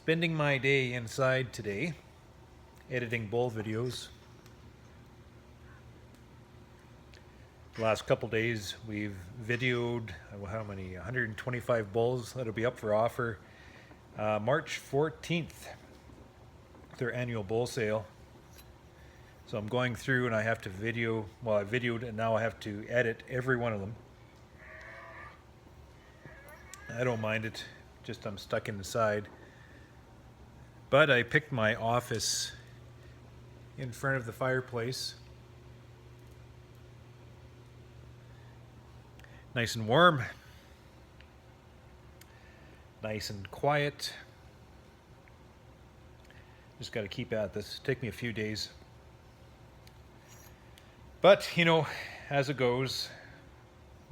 Spending my day inside today, editing bull videos. The last couple days we've videoed, how many? 125 bulls that'll be up for offer March 14th, their annual bull sale. So I'm going through and I have to video, well, I videoed and now I have to edit every one of them. I don't mind it, just I'm stuck inside. But I picked my office in front of the fireplace. Nice and warm. Nice and quiet. Just got to keep at this. Take me a few days. But, as it goes,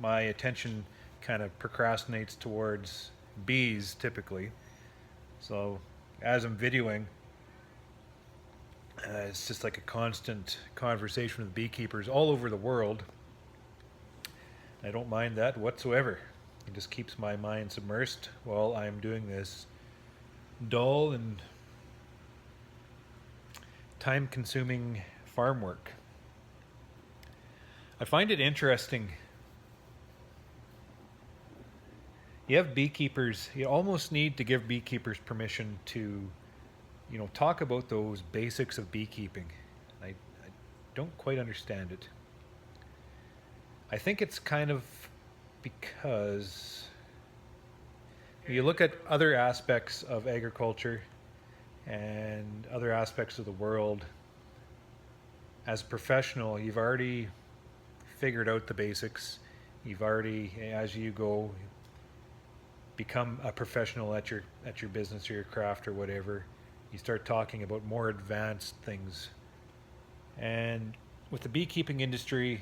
my attention kind of procrastinates towards bees typically. So as I'm videoing, it's just like a constant conversation with beekeepers all over the world. I don't mind that whatsoever. It just keeps my mind submersed while I'm doing this dull and time-consuming farm work. I find it interesting. You have beekeepers, you almost need to give beekeepers permission to, talk about those basics of beekeeping. I don't quite understand it. I think it's kind of because you look at other aspects of agriculture and other aspects of the world. As a professional, you've already figured out the basics. You've already, as you go, become a professional at your business or your craft or whatever. You start talking about more advanced things. And with the beekeeping industry,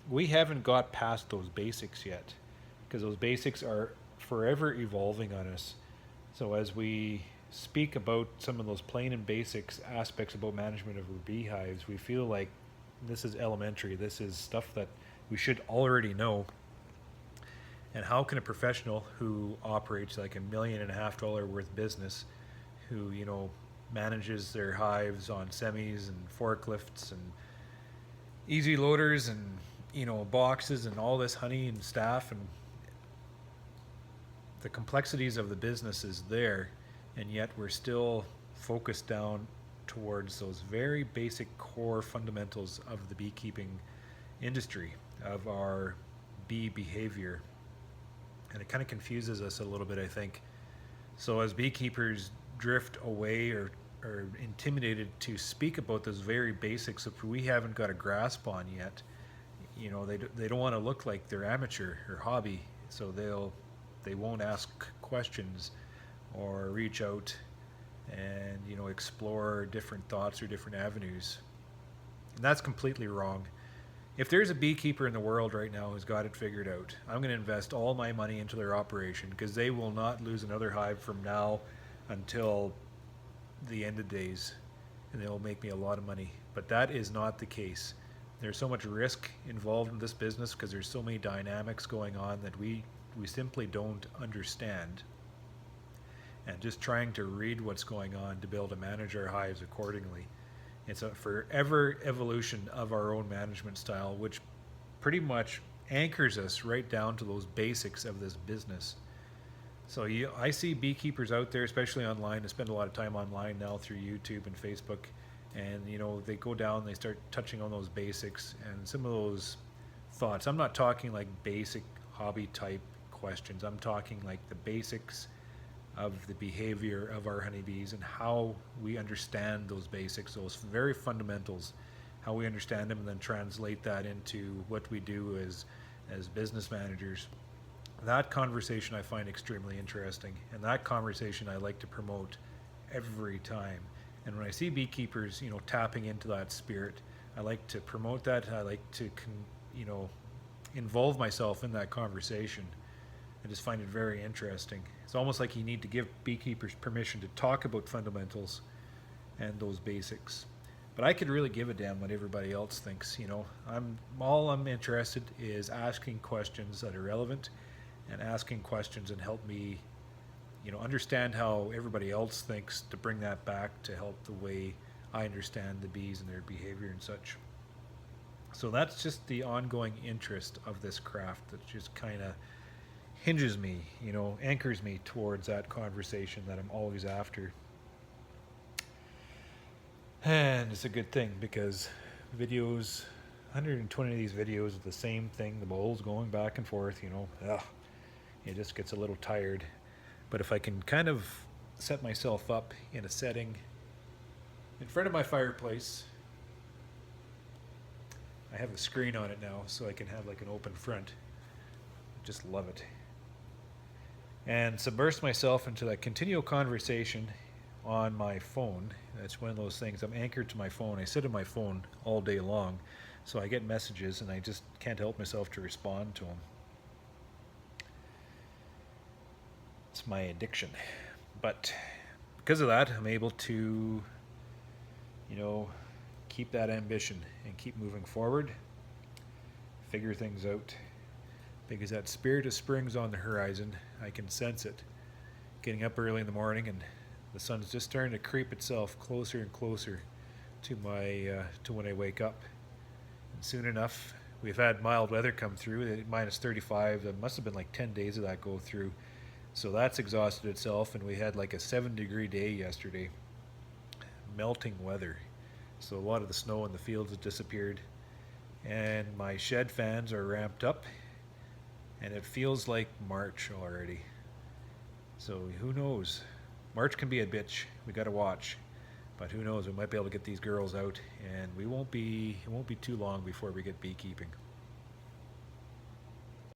we haven't got past those basics yet, because those basics are forever evolving on us. So as we speak about some of those plain and basics aspects about management of our beehives, we feel like this is elementary. This is stuff that we should already know. And how can a professional who operates like $1.5 million worth business, who manages their hives on semis and forklifts and easy loaders and boxes and all this honey and staff, and the complexities of the business is there, and yet we're still focused down towards those very basic core fundamentals of the beekeeping industry, of our bee behavior. And it kind of confuses us a little bit, I think. So as beekeepers drift away or are intimidated to speak about those very basics that we haven't got a grasp on yet, they don't want to look like they're amateur or hobby, so they won't ask questions or reach out and explore different thoughts or different avenues. And that's completely wrong. If there's a beekeeper in the world right now who's got it figured out, I'm going to invest all my money into their operation, because they will not lose another hive from now until the end of days, and they'll make me a lot of money. But that is not the case. There's so much risk involved in this business because there's so many dynamics going on that we simply don't understand. And just trying to read what's going on to be able to manage our hives accordingly. It's a forever evolution of our own management style, which pretty much anchors us right down to those basics of this business. So I see beekeepers out there, especially online. I spend a lot of time online now through YouTube and Facebook, and they go down, they start touching on those basics and some of those thoughts. I'm not talking like basic hobby type questions. I'm talking like the basics of the behavior of our honeybees and how we understand those basics, those very fundamentals, how we understand them, and then translate that into what we do as business managers. That conversation I find extremely interesting, and that conversation I like to promote every time. And when I see beekeepers, tapping into that spirit, I like to promote that. I like to, involve myself in that conversation. I just find it very interesting. It's almost like you need to give beekeepers permission to talk about fundamentals and those basics. But I could really give a damn what everybody else thinks. I'm interested is asking questions that are relevant, and asking questions and help me, understand how everybody else thinks, to bring that back to help the way I understand the bees and their behavior and such. So that's just the ongoing interest of this craft that just kind of hinges me, anchors me towards that conversation that I'm always after. And it's a good thing because 120 of these videos of the same thing, the bowls going back and forth, it just gets a little tired. But if I can kind of set myself up in a setting in front of my fireplace, I have a screen on it now so I can have like an open front. Just love it. And submerge myself into that continual conversation on my phone. That's one of those things. I'm anchored to my phone. I sit on my phone all day long, so I get messages and I just can't help myself to respond to them. It's my addiction. But because of that, I'm able to, keep that ambition and keep moving forward, figure things out. Because that spirit of spring's on the horizon. I can sense it. Getting up early in the morning, and the sun's just starting to creep itself closer and closer to when I wake up. And soon enough, we've had mild weather come through, minus 35. That must have been like 10 days of that go through. So that's exhausted itself, and we had like a 7-degree day yesterday. Melting weather. So a lot of the snow in the fields has disappeared. And my shed fans are ramped up. And it feels like March already. So who knows? March can be a bitch. We got to watch. But who knows? We might be able to get these girls out, and it won't be too long before we get beekeeping.